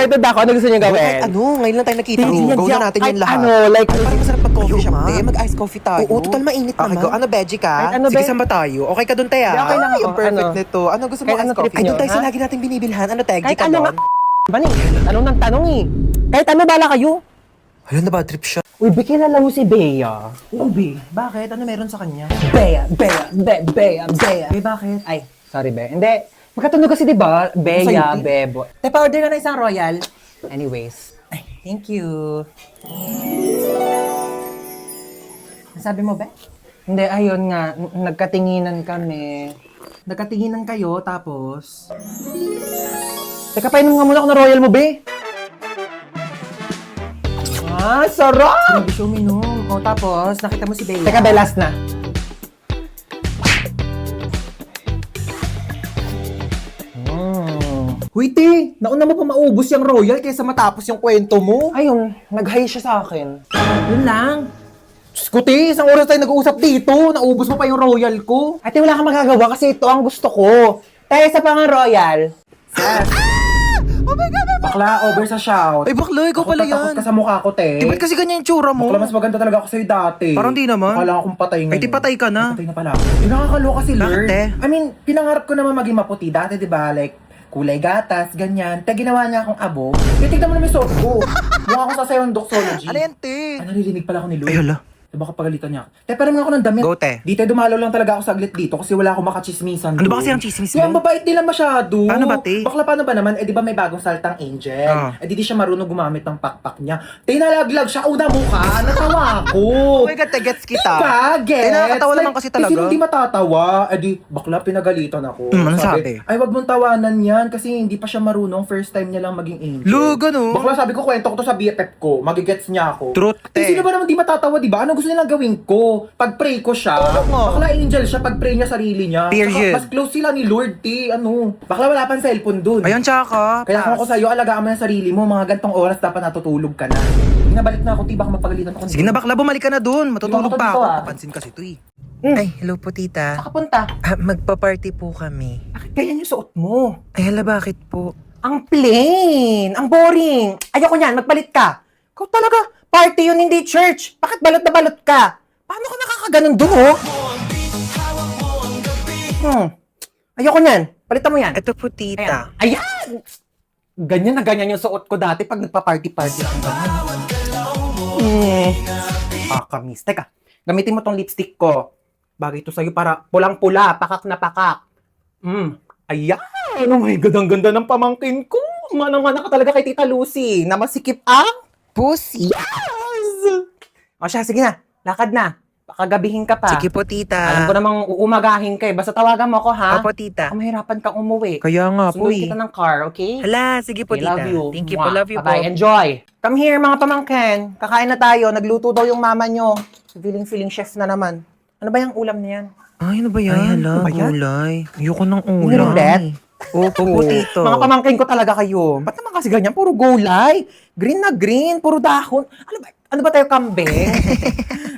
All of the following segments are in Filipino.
excited ako. Ano gusto niyo gawin? Ngayon lang tayo nakita. Go na natin kahit yung lahat. like, Parang masarap mag-coffee shop, ma. Mag-iced coffee tayo. Oo, total mainit naman. Okay, go. Ano, veggie ka? Kahit ano, Sige, be. saan ba tayo? Okay ka dun, Taya? Okay lang ako. Yung perfect Ano? nito. Ano gusto mo Kahit iced ano trip coffee? Ay, doon niyo, tayo sa ha? lagi nating binibilhan. Ano, Teggy kahit ka ano doon? nga, bani, tanong ng tanong eh. Kahit ano, bala kayo. Ayun na ba, trip siya? Uy, kilala mo si Bea. Oo, Be. Bakit? Ano meron sa kanya? Bea. Eh, bakit? Ay, sorry, Bea. Hindi, magkatunog kasi diba? Bea, Sa'yo, Bebo. Tepa, order ka na isang royal. Anyways. Ay, thank you. Sabi mo, Be? Hindi, ayun nga. Nagkatinginan kami. Nagkatinginan kayo, tapos... Teka, painom nga muna ako ng royal mo, Be. Ah, sarap! Grabe siya uminom. O, tapos, nakita mo si Bea. Teka, Be, last na. Huy, Te! Nauna mo pa maubos yung royal kaysa matapos yung kwento mo. Ayun, nag-hi siya sa akin. Yun lang. Diyos ko, Te! Isang oras tayo nag-uusap dito. Naubos mo pa yung royal ko. Ate, wala kang magagawa kasi ito ang gusto ko. Tayo sa pang royal. Yes. Oh my God! Bakla, over sa shout. Ay, bakla, ikaw pala yan. Takot ka sa mukha ko, Te. Eh, ba't kasi ganyan yung tsura mo? Bakla, mas maganda talaga ako sa'yo dati. Parang di naman. Akala akong patay ngayon. Ay, di patay ka na. Patay na pala ako. Yung nakakaloka si Bakit, Lord. Te? I mean, pinangarap ko naman maging maputi. Dati, di ba, like, kulay gatas, ganyan. Te, ginawa niya akong abo. Tignan mo naman yung suot ko. Mukha akong sasayang doxology. Ano yan, te? Ah, naririnig pala ako ni Lord. Ay, hala. Diba kapagalitan niya ako? Te, pero nga ako ng damit. Go, te. Di tayo dumalaw lang talaga ako saglit dito kasi wala akong makachismisan. Ano ba kasi ang chismis mo? Yung mabait nila masyado. Paano ba, te? Bakla, paano ba naman? Eh, di ba may bagong saltang angel? Ah. Eh, di siya marunong gumamit ng pakpak niya. Te, nalaglag siya. Una mukha. Natawa ako. Oh my God, te, gets kita. Diba? Gets? Eh, nakakatawa naman kasi talaga. Eh, sino di matatawa? Eh, di, bakla, pinagalitan ako. Ano sabi? Ay, wag mong tawanan yan kasi hindi pa siya marunong. First time niya lang maging angel. Lugo, no? Bakla, sabi ko, kwento ko to sa BFF ko. Magigets niya ako. Truth, Eh, te. sino ba naman di matatawa, di ba? Ano gusto nilang gawin ko? Pag-pray ko siya, bakla angel siya, pag-pray niya sarili niya. Period. Saka mas close sila ni Lord, ti. Ano? Bakla, wala pang cellphone dun. Ayun, tsaka. Kaya kung ako sa'yo, alagaan mo yung sarili mo. Mga gantong oras dapat natutulog ka na. Binabalik na ako, ti. Baka mapagalitan ako. Sige na, bakla, bumalik ka na dun. Matutulog Hindi pa ako ako. dito, Papansin kasi ito eh. Ay, hello po, tita. nakapunta. Magpa-party po kami. Bakit ganyan yung suot mo? Ay, hala, bakit po? Ang plain! Ang boring! Ayoko niyan, magpalit ka! Ikaw talaga, party yun, hindi church! Bakit balot na balot ka? Paano ka nakakaganon doon, oh? Ayoko niyan. Palitan mo yan. Ito po, tita. Ayan! Ganyan na ganyan yung suot ko dati pag nagpa-party-party ako ganyan. Kakamiss. Teka, gamitin mo tong lipstick ko. Bagay ito sa'yo para pulang-pula, pakak na pakak. Ayan! Oh my God, ang ganda ng pamangkin ko! Manang-mana ka talaga kay Tita Lucy na masikip ang pussy. Yes! O siya, sige na. Lakad na. Pakagabihin ka pa. Sige po, tita. Alam ko namang uumagahin ka eh. Basta tawagan mo ako, ha? Opo, tita. Kung mahirapan kang umuwi. Kaya nga po Sunod eh. kita ng car, okay? Hala, sige po, I tita. love you. Thank you po, love you po. Bye-bye. Enjoy. Come here, mga pamangkin. Kakain na tayo. Nagluto daw yung mama nyo. Feeling chef na naman. Ano ba yung ulam niyan? Ay, ano ba yan? Ay, hala, Ano ba yan? gulay. Ayoko ng Hindi ulam. ulit? Opo, tito. Mga pamangkin ko talaga kayo. Ba't naman kasi ganyan? Puro gulay. Green na green. Puro dahon. Ano ba tayo, kambing?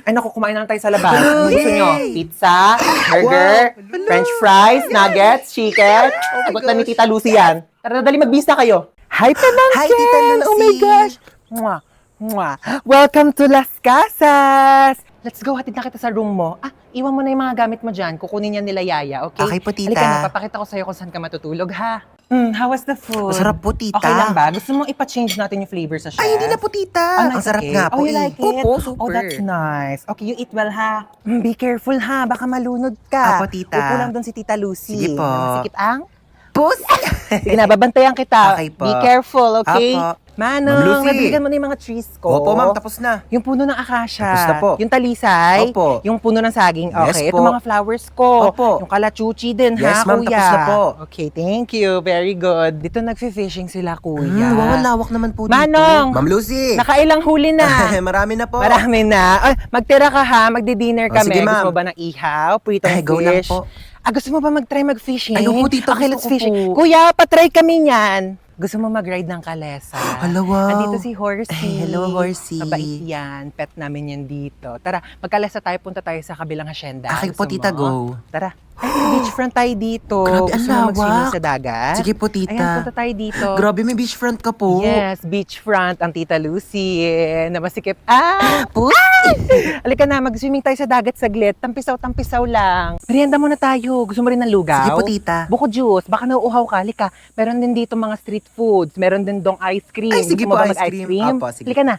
Ay, naku, kumain na lang tayo sa labas. Ano gusto nyo? Pizza, burger, french fries, nuggets, chicken. Sagot na ni Tita Lucy yan. Tara, dali magbisa kayo. Hi, pamangkin! Hi, Tita Lucy! Oh my gosh! Mwah, mwah. Welcome to Las Casas! Let's go, hatid na kita sa room mo. Iwan mo na yung mga gamit mo dyan. Kukunin yan nila Yaya, okay? Okay po, tita. Halika na, papakita ko sa'yo kung saan ka matutulog, ha? How was the food? Masarap po, tita. Okay lang ba? Gusto mong ipa-change natin yung flavor sa chef? Ay, hindi na po, tita. Nice, Ang sarap okay. nga po Oh, you eh. like it? Opo, super. Oh, that's nice. Okay, you eat well, ha? Be careful, ha? Baka malunod ka. Apo, tita. Upo lang doon si Tita Lucy. Sige po. Na masikip ang? Puss! Sige na, babantayan kita. Okay po. Be careful, okay? Apo. Ma'am Manong, Lucy. nabiligan mo na yung mga trees ko. Opo, ma'am, tapos na. Yung puno ng akasya. Tapos na po. Yung talisay. Opo. Yung puno ng saging. Yes Okay, po. ito mga flowers ko. Opo. Yung kalachuchi din, Yes, ha, ma'am, kuya? tapos na po. Okay, thank you. Very good. Dito nagfi-fishing sila, kuya. Wow, lawak naman po dito. Manong! Ma'am Lucy. Nakailang huli na. Marami na po. Marami na. Ay, magtira ka ha, magdi-dinner Oh, kami. sige, ma'am. Gusto mo ba ng ihaw? Pritong Ay, fish? go lang po. Gusto mo ba mag-try mag-fishing? Ay, opo, tita, Okay, gusto let's ko fishing. po. Kuya, patry kami niyan. Gusto mo mag-ride ng kalesa? Hala, wow. Andito si Horsey. Ay, hello, Horsey. Mabait yan. Pet namin yan dito. Tara, magkalesa tayo. Punta tayo sa kabilang hasyenda. Okay Gusto po, tita, mo? go. Tara. Beachfront tayo dito. Grabe, ang Gusto mo mag-swimming lawak. sa dagat? Sige po, Ayan, tita. punta tayo dito. Grabe, may beachfront ka po. Yes, beachfront ang Tita Lucy. Na masikip. Pus! Halika na, mag-swimming tayo sa dagat saglit. Tampisaw-tampisaw lang. Merienda muna tayo. Gusto mo rin ng lugaw? Sige po, tita. Buko juice. Baka nauuhaw ka. Halika. Meron din dito mga street foods. Meron din dong ice cream. Ay, sige Gusto mo po, ba ice mag-ice cream. Apo, sige. Halika na.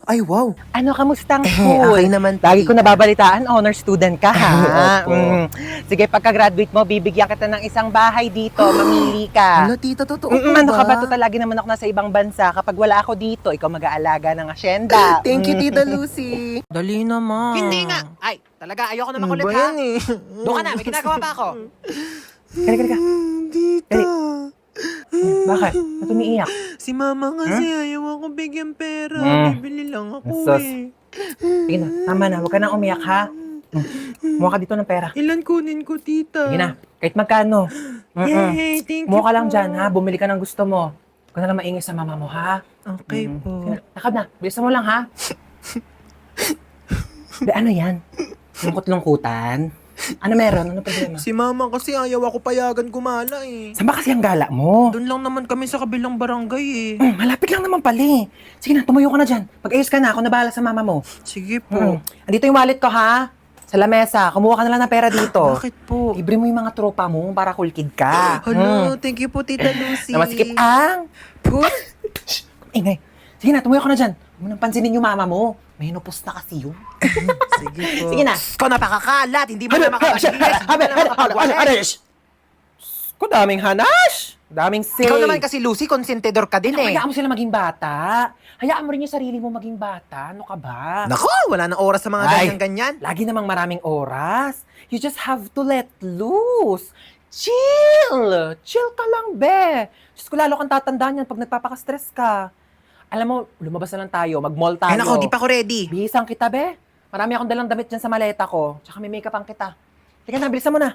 Ay, wow. Ano, kamustang Okay school? naman, Lagi ko tita. nababalitaan, honor student ka, ha? Opo. Sige, pagka-graduate mo, bibigyan kita ng isang bahay dito. Mamili ka. Ano, tita, totoo po Ano ka ba? ba? Total, lagi naman ako nasa ibang bansa. Kapag wala ako dito, ikaw mag-aalaga ng asyenda. Thank you, Tita Lucy. Dali naman. Hindi nga. Ay, talaga, ayoko na Ano makulit, ba ha? yan eh? Doon ka na, may ginagawa pa ako. Kaya. Tita. Bakit? Ba't umiiyak? Si mama kasi ayaw ako bigyan pera. Mm. Bibili lang ako Sus. eh. Sige na, tama na. Huwag ka nang umiyak, ha? Muha ka dito ng pera. Ilan kunin ko, tita? Sige na, kahit magkano. Yay, thank you Muha ka lang po. dyan, ha? Bumili ka ng gusto mo. Huwag ka na lang maingay sa mama mo, ha? Okay Sige po. na, lakad na. Bilisan mo lang, ha? Be, ano yan? Lungkot-lungkutan? Ano meron? Ano problema? Si mama kasi ayaw ako payagan gumala eh. Saan ba kasi ang gala mo? Doon lang naman kami sa kabilang barangay eh. Malapit lang naman pala eh. Sige na, tumayo ka na dyan. Pag-ayos ka na, ako na bahala sa mama mo. Sige po. Andito yung wallet ko, ha? Sa lamesa. Kumuha ka na lang ng pera dito. Bakit po? Libre mo yung mga tropa mo para cool kid ka. Hello, thank you po, Tita Lucy. Na masikip ang... Ingay. Sige na, tumayo ka na dyan. Huwag mo nang pansinin yung mama mo. May hinupos na kasi yun. Sige po. Sige na. Ikaw napakakalat, hindi mo na Hanash! Ko daming hanash! Daming say. Ikaw naman kasi, Lucy, konsentidor ka din Naku, eh. hayaan mo sila maging bata. Hayaan mo rin yung sarili mo maging bata. Ano ka ba? Nako, wala nang oras sa mga Ay. ganyan-ganyan. Lagi namang maraming oras. You just have to let loose. Chill! Chill ka lang, be. Diyos ko, lalo kang tatandaan yan pag nagpapaka-stress ka. Alam mo, lumabas na lang tayo. Mag-mall tayo. Ay nako, di pa ako ready. Bihisang kita, be. Marami akong dalang damit dyan sa maleta ko. Tsaka may makeup ang kita. Sige na, bilisan mo na.